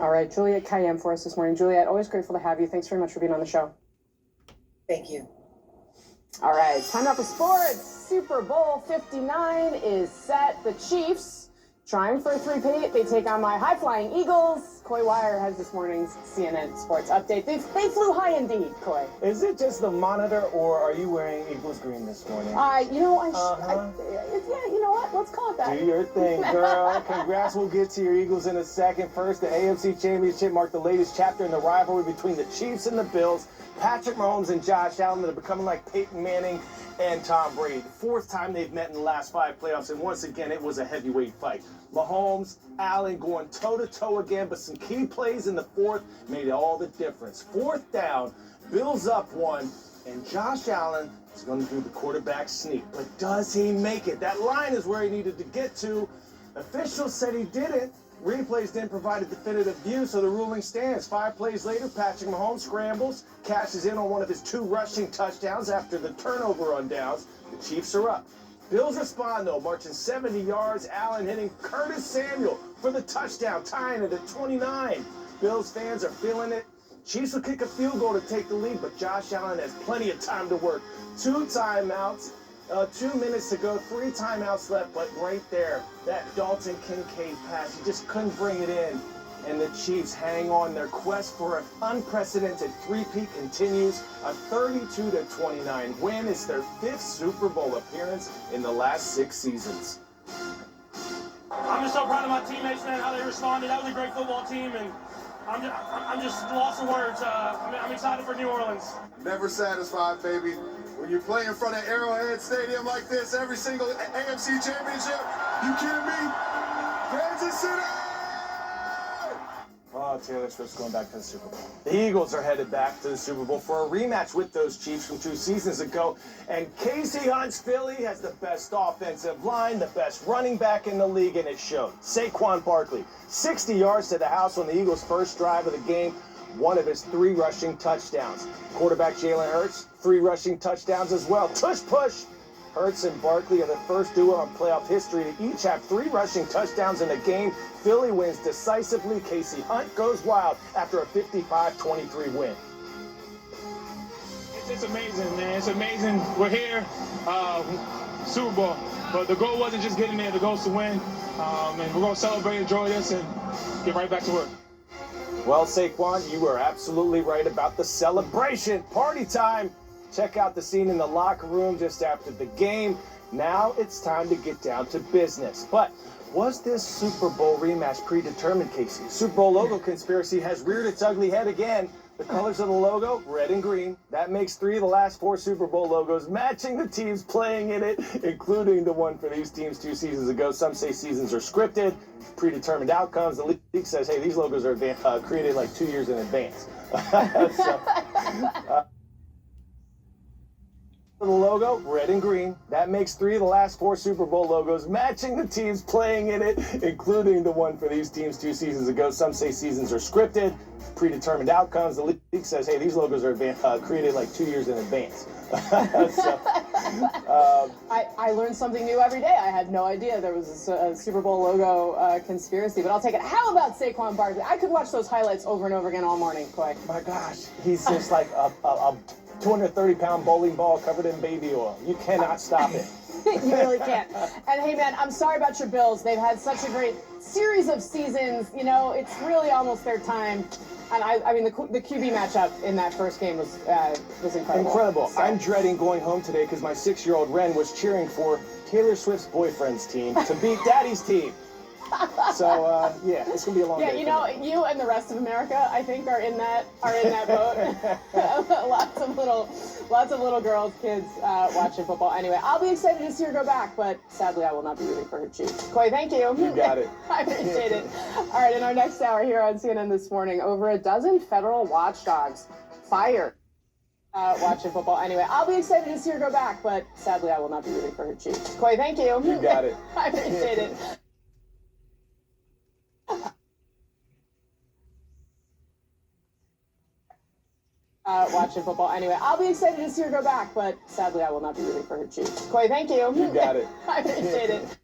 All right, Juliet Cayenne for us this morning. Juliet, always grateful to have you. Thanks very much for being on the show. Thank you. All right, time out for sports. Super Bowl 59 is set. The Chiefs trying for a three-peat. They take on my high-flying Eagles. Coy Wire has this morning's CNN Sports Update. They flew high indeed, Coy. Is it just the monitor, or are you wearing Eagles green this morning? Yeah, you know what? Let's call it that. Do your thing, girl. Congrats. We'll get to your Eagles in a second. First, the AFC Championship marked the latest chapter in the rivalry between the Chiefs and the Bills. Patrick Mahomes and Josh Allen that are becoming like Peyton Manning and Tom Brady. The fourth time they've met in the last 5 playoffs, and once again, it was a heavyweight fight. Mahomes, Allen going toe-to-toe again, but some key plays in the fourth made all the difference. Fourth down, Bills up 1, and Josh Allen is going to do the quarterback sneak. But does he make it? That line is where he needed to get to. Officials said he didn't. Replays didn't provide a definitive view, so the ruling stands. 5 plays later, Patrick Mahomes scrambles, cashes in on one of his 2 rushing touchdowns after the turnover on downs. The Chiefs are up. Bills respond, though, marching 70 yards. Allen hitting Curtis Samuel for the touchdown, tying it at 29. Bills fans are feeling it. Chiefs will kick a field goal to take the lead, but Josh Allen has plenty of time to work. 2 timeouts. 2 minutes to go, 3 timeouts left, but right there, that Dalton Kincaid pass, he just couldn't bring it in. And the Chiefs hang on. Their quest for an unprecedented three-peat continues. A 32-29 win. It's their 5th Super Bowl appearance in the last 6 seasons. I'm just so proud of my teammates, man, how they responded. That was a great football team, and I'm just lost for words. I'm excited for New Orleans. Never satisfied, baby. When you play in front of Arrowhead Stadium like this, every single AFC championship, you kidding me? Kansas City! Oh, Taylor Swift's going back to the Super Bowl. The Eagles are headed back to the Super Bowl for a rematch with those Chiefs from 2 seasons ago. And Kasie Hunt's Philly has the best offensive line, the best running back in the league, and it showed. Saquon Barkley, 60 yards to the house on the Eagles' first drive of the game. One of his 3 rushing touchdowns. Quarterback Jalen Hurts, 3 rushing touchdowns as well. Tush push. Hurts and Barkley are the first duo in playoff history to each have 3 rushing touchdowns in a game. Philly wins decisively. Kasie Hunt goes wild after a 55-23 win. It's amazing, man. It's amazing. We're here, Super Bowl. But the goal wasn't just getting there. The goal is to win. And we're going to celebrate, enjoy this, and get right back to work. Well, Saquon, you were absolutely right about the celebration. Party time. Check out the scene in the locker room just after the game. Now it's time to get down to business. But was this Super Bowl rematch predetermined, Kasie? Super Bowl logo conspiracy has reared its ugly head again. The colors of the logo, red and green. That makes 3 of the last 4 Super Bowl logos matching the teams playing in it, including the one for these teams 2 seasons ago. Some say seasons are scripted, predetermined outcomes. The league says, hey, these logos are created like 2 years in advance. The logo, red and green. That makes 3 of the last 4 Super Bowl logos matching the teams playing in it, including the one for these teams 2 seasons ago. Some say seasons are scripted, predetermined outcomes. The league says, hey, these logos are created like 2 years in advance. I learned something new every day. I had no idea there was a Super Bowl logo conspiracy, but I'll take it. How about Saquon Barkley? I could watch those highlights over and over again all morning, Coy. My gosh, he's just like a 230-pound bowling ball covered in baby oil. You cannot stop it. You really can't. And hey, man, I'm sorry about your Bills. They've had such a great series of seasons. You know, it's really almost their time. And I mean, the QB matchup in that first game was incredible. Incredible. So. I'm dreading going home today because my 6-year-old Ren was cheering for Taylor Swift's boyfriend's team to beat Daddy's team. So yeah, it's gonna be a long day. Yeah, you know, you and the rest of America, I think, are in that boat. lots of little girls, kids watching football. Anyway, I'll be excited to see her go back, but sadly, I will not be rooting for her Chiefs. Coy, thank you. You got it. I appreciate it. All right, in our next hour here on CNN this morning, over a dozen federal watchdogs fired. Watching football. Anyway, I'll be excited to see her go back, but sadly, I will not be rooting for her Chiefs. Coy, thank you. You got it. I appreciate it. Watching football. Anyway, I'll be excited to see her go back, but sadly, I will not be rooting for her Chiefs. Coy, thank you. You got it. I appreciate it.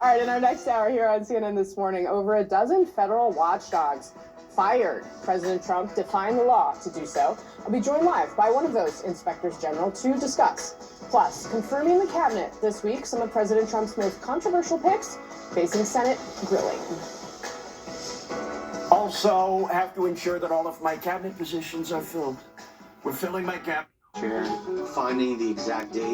All right, in our next hour here on CNN This Morning, over a dozen federal watchdogs fired President Trump, defying the law to do so. I'll be joined live by one of those inspectors general to discuss. Plus, confirming the cabinet this week, some of President Trump's most controversial picks facing Senate grilling. Also, have to ensure that all of my cabinet positions are filled. We're filling my cabinet. Chair, finding the exact date